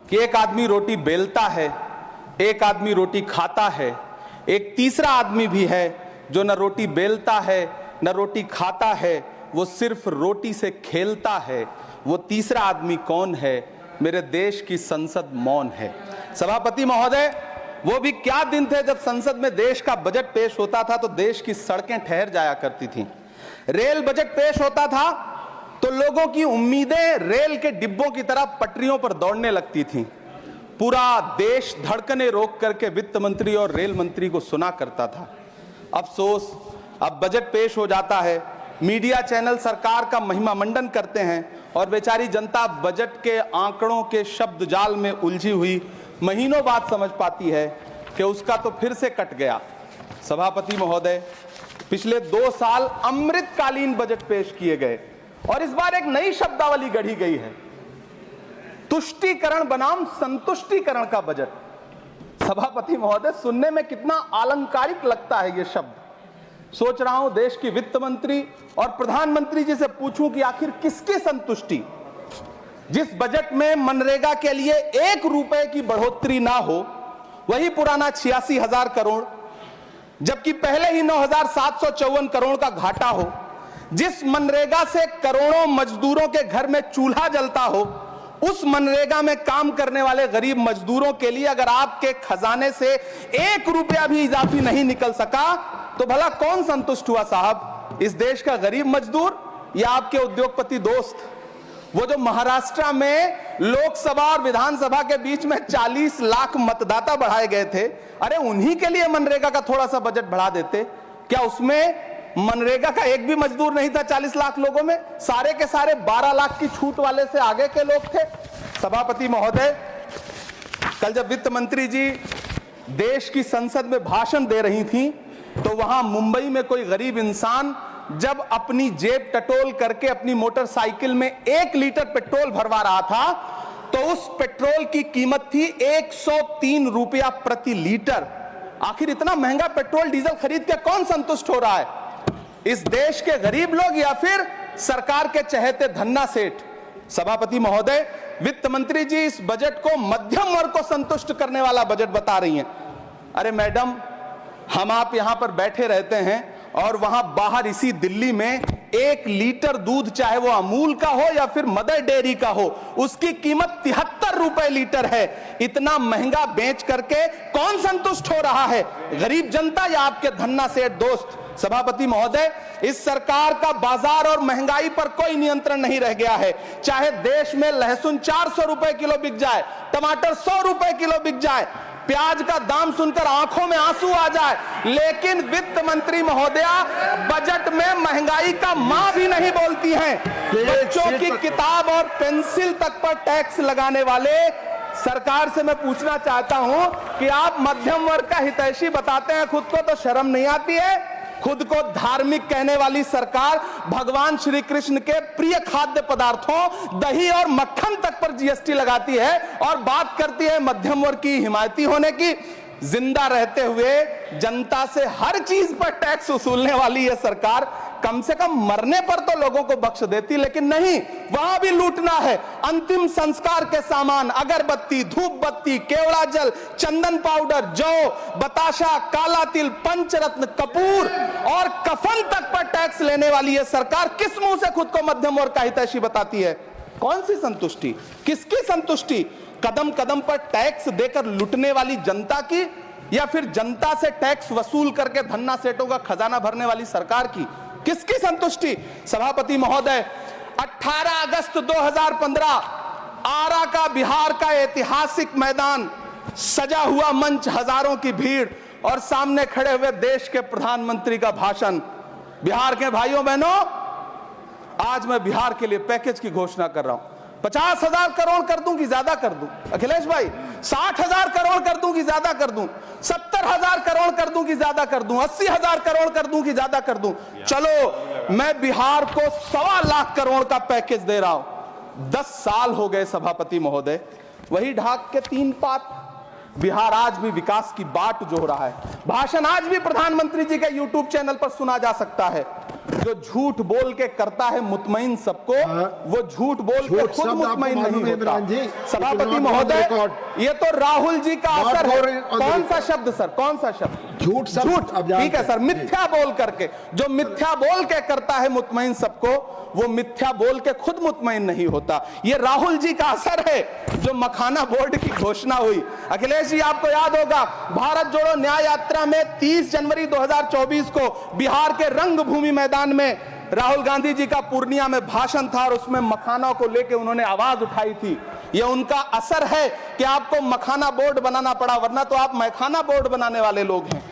कि एक आदमी रोटी बेलता है, एक आदमी रोटी खाता है, एक तीसरा आदमी भी है जो न रोटी बेलता है न रोटी खाता है, वो सिर्फ रोटी से खेलता है। वो तीसरा आदमी कौन है? मेरे देश की संसद मौन है। सभापति महोदय, वो भी क्या दिन थे जब संसद में देश का बजट पेश होता था तो देश की सड़कें ठहर जाया करती थीं। रेल बजट पेश होता था तो लोगों की उम्मीदें रेल के डिब्बों की तरह पटरियों पर दौड़ने लगती थीं। पूरा देश धड़कने रोक करके वित्त मंत्री और रेल मंत्री को सुना करता था। अफसोस, अब बजट पेश हो जाता है, मीडिया चैनल सरकार का महिमा मंडन करते हैं और बेचारी जनता बजट के आंकड़ों के शब्द जाल में उलझी हुई महीनों बाद समझ पाती है कि उसका तो फिर से कट गया। सभापति महोदय, पिछले 2 साल अमृतकालीन बजट पेश किए गए और इस बार एक नई शब्दावली गढ़ी गई है, तुष्टीकरण बनाम संतुष्टीकरण का बजट। सभापति महोदय, सुनने में कितना अलंकारिक लगता है ये शब्द। सोच रहा हूं देश की वित्त मंत्री और प्रधानमंत्री जी से पूछूं कि आखिर किसकी संतुष्टि? जिस बजट में मनरेगा के लिए 1 रुपए की बढ़ोतरी ना हो, वही पुराना 86,000 करोड़, जबकि पहले ही 9,754 करोड़ का घाटा हो, जिस मनरेगा से करोड़ों मजदूरों के घर में चूल्हा जलता हो, उस मनरेगा में काम करने वाले गरीब मजदूरों के लिए अगर आपके खजाने से 1 रुपया भी इजाफी नहीं निकल सका तो भला कौन संतुष्ट हुआ साहब? इस देश का गरीब मजदूर या आपके उद्योगपति दोस्त? वो जो महाराष्ट्र में लोकसभा और विधानसभा के बीच में 40 लाख मतदाता बढ़ाए गए थे, अरे उन्हीं के लिए मनरेगा का थोड़ा सा बजट बढ़ा देते। क्या उसमें मनरेगा का एक भी मजदूर नहीं था 40 लाख लोगों में? सारे के सारे 12 लाख की छूट वाले से आगे के लोग थे। सभापति महोदय, कल जब वित्त मंत्री जी देश की संसद में भाषण दे रही थी तो वहां मुंबई में कोई गरीब इंसान जब अपनी जेब टटोल करके अपनी मोटरसाइकिल में 1 लीटर पेट्रोल भरवा रहा था तो उस पेट्रोल की कीमत थी 103 रुपया प्रति लीटर। आखिर इतना महंगा पेट्रोल डीजल खरीद के कौन संतुष्ट हो रहा है? इस देश के गरीब लोग या फिर सरकार के चहेते धन्ना सेठ? सभापति महोदय, वित्त मंत्री जी इस बजट को मध्यम वर्ग को संतुष्ट करने वाला बजट बता रही हैं। अरे मैडम, हम आप यहां पर बैठे रहते हैं और वहां बाहर इसी दिल्ली में 1 लीटर दूध, चाहे वो अमूल का हो या फिर मदर डेयरी का हो, उसकी कीमत 73 रुपए लीटर है। इतना महंगा बेच करके कौन संतुष्ट हो रहा है? गरीब जनता या आपके धन्ना सेठ दोस्त? सभापति महोदय, इस सरकार का बाजार और महंगाई पर कोई नियंत्रण नहीं रह गया है। चाहे देश में लहसुन 400 रुपए किलो बिक जाए, टमाटर 100 रुपए किलो बिक जाए, प्याज का दाम सुनकर आंखों में आंसू आ जाए, लेकिन वित्त मंत्री महोदया बजट में महंगाई का मां भी नहीं बोलती हैं। बच्चों की किताब और पेंसिल तक पर टैक्स लगाने वाले सरकार से मैं पूछना चाहता हूं कि आप मध्यम वर्ग का हितैषी बताते हैं, खुद को तो शर्म नहीं आती है? खुद को धार्मिक कहने वाली सरकार भगवान श्री कृष्ण के प्रिय खाद्य पदार्थों दही और मक्खन तक पर जीएसटी लगाती है और बात करती है मध्यम वर्ग की हिमायती होने की। जिंदा रहते हुए जनता से हर चीज पर टैक्स वसूलने वाली यह सरकार कम से कम मरने पर तो लोगों को बख्श देती, लेकिन नहीं, वहां भी लूटना है। अंतिम संस्कार के सामान, अगरबत्ती, धूप बत्ती, केवड़ा जल, चंदन पाउडर, जौ, बताशा, काला तिल, पंचरत्न, कपूर और कफन तक पर टैक्स लेने वाली यह सरकार किस मुंह से खुद को मध्यम वर्ग का हितैषी बताती है? कौन सी संतुष्टि? किसकी संतुष्टि? कदम कदम पर टैक्स देकर लूटने वाली जनता की या फिर जनता से टैक्स वसूल करके धन्ना सेठों का खजाना भरने वाली सरकार की? किसकी संतुष्टि? सभापति महोदय, 18 अगस्त 2015 आरा का बिहार का ऐतिहासिक मैदान, सजा हुआ मंच, हजारों की भीड़ और सामने खड़े हुए देश के प्रधानमंत्री का भाषण। बिहार के भाइयों बहनों, आज मैं बिहार के लिए पैकेज की घोषणा कर रहा हूं। 50,000 करोड़ कर दूं कि ज्यादा कर दूं? अखिलेश भाई, 60,000 करोड़ कर दूं कि ज्यादा कर दूं? 70,000 करोड़ कर दूं कि ज्यादा कर दूं? 80,000 करोड़ कर दूं कि ज्यादा कर दूं? चलो, मैं बिहार को 1.25 लाख करोड़ का पैकेज दे रहा हूं। 10 साल हो गए सभापति महोदय, वही ढाक के 3 पात। बिहार आज भी विकास की बाट जोह रहा है। भाषण आज भी प्रधानमंत्री जी के यूट्यूब चैनल पर सुना जा सकता है। जो झूठ बोल के करता है मुतमईन सबको, वो झूठ बोल के खुद मुतमईन नहीं होता। सभापति महोदय, ये तो राहुल जी का असर है। कौन सा शब्द सर, कौन सा शब्द? झूठ। ठीक है सर, मिथ्या बोल करके, जो मिथ्या बोल के करता है मुतमईन सबको, वो मिथ्या बोल के खुद मुतमईन नहीं होता। ये राहुल जी का असर है। जो मखाना बोर्ड की घोषणा हुई, अखिलेश जी आपको याद होगा, भारत जोड़ो न्याय यात्रा में 30 जनवरी 2024 को बिहार के रंगभूमि मैदान में राहुल गांधी जी का पूर्णिया में भाषण था और उसमें मखाना को लेकर उन्होंने आवाज उठाई थी। यह उनका असर है कि आपको मखाना बोर्ड बनाना पड़ा, वरना तो आप मैखाना बोर्ड बनाने वाले लोग हैं।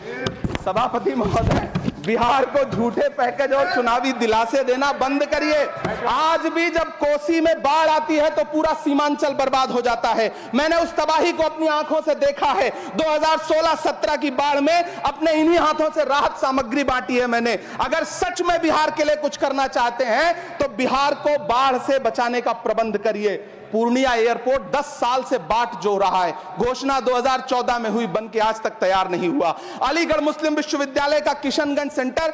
सभापति महोदय, बिहार को झूठे पैकेज और चुनावी दिलासे देना बंद करिए। आज भी जब कोसी में बाढ़ आती है तो पूरा सीमांचल बर्बाद हो जाता है। मैंने उस तबाही को अपनी आंखों से देखा है। 2016-17 की बाढ़ में अपने इन्हीं हाथों से राहत सामग्री बांटी है मैंने। अगर सच में बिहार के लिए कुछ करना चाहते हैं तो बिहार को बाढ़ से बचाने का प्रबंध करिए। पूर्णिया एयरपोर्ट 10 साल से बाट जो रहा है, घोषणा 2014 में हुई, बन के आज तक तैयार नहीं हुआ। अलीगढ़ मुस्लिम विश्वविद्यालय का किशनगंज सेंटर